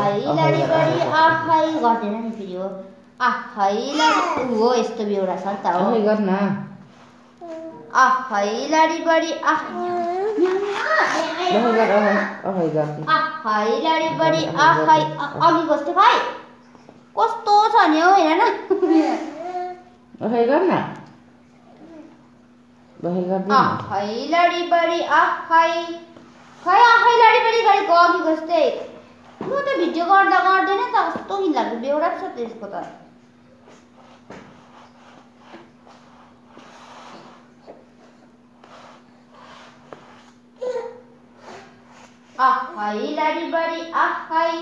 आहाई लाडी body आहाई गर्दैन नि फेरि हो आहाई लाडी हो यस्तो बेउरा छ नि त हो गर्न आहाई लाडी बडी आहाई लाडी बडी आहाई अघि कस्तो भाइ कस्तो छ नि हौ हेर न गर्न आहाई लाडी बडी आहाई खै आहाई लाडी बडी गरेको अघि जस्तै म त भिडियो गर्दा गर्दैन त कस्तो घिनलाग्दो बेउरा छ त्यसको त आहाई लाडी बडी आहाई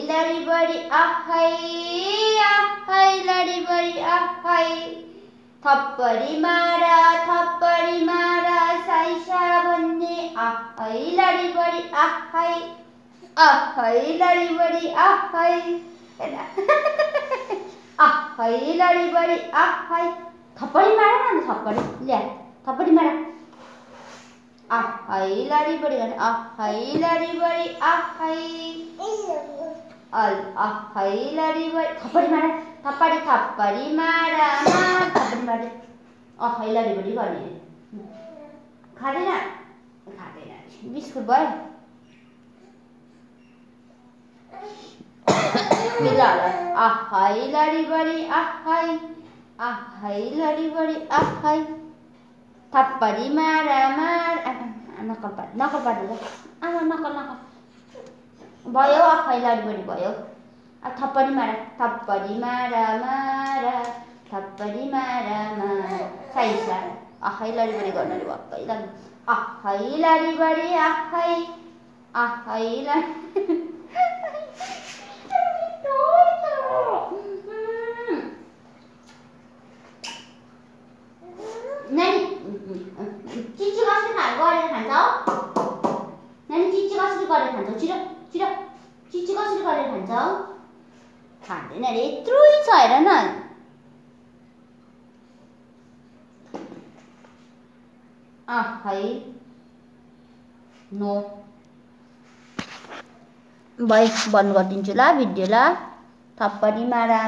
लाडी बडी आहाई लाडी बडी आहाई थप्पडी मारा साइसा भन्ने आहाई लाडी बडी आहाई लाडी बडी आहाई लाडी बडी आहाई थप्पडी मारा न थप्पडी ल्या थप्पडी मारा आहाई लाडी बडी गर्ने आहाई लाडी बडी आहाई लाडी बडी थप्पडी मारा थप्पडी मारा थप्पडी मारा आहाई लाडी बडी गर्ने खाँदैन बिस्कुट भयो आहाई लाडी बडी आहाई लाडी बडी आहाई थप्पडी मारा नकल पार्नु आमा नकल भयो आहाई लाडी बडी भयो थप्पडी मारा थप्पडी मारा साइसा आहाई लाडी बडी गर्न भक्कै लाग्यो आहाई लाडी बडी आहाई लाडी नानी चिची कसरी गरेर खान्छ हौ नानी चिची कसरी गरेर खान्छ छिटो चिची कसरी गरेर खान्छ हौ खाँदैन अरे यत्रै छ हेर न आहाई नो भयो बन्द गरिदिन्छु ल भिडियो ल थप्पडी मारा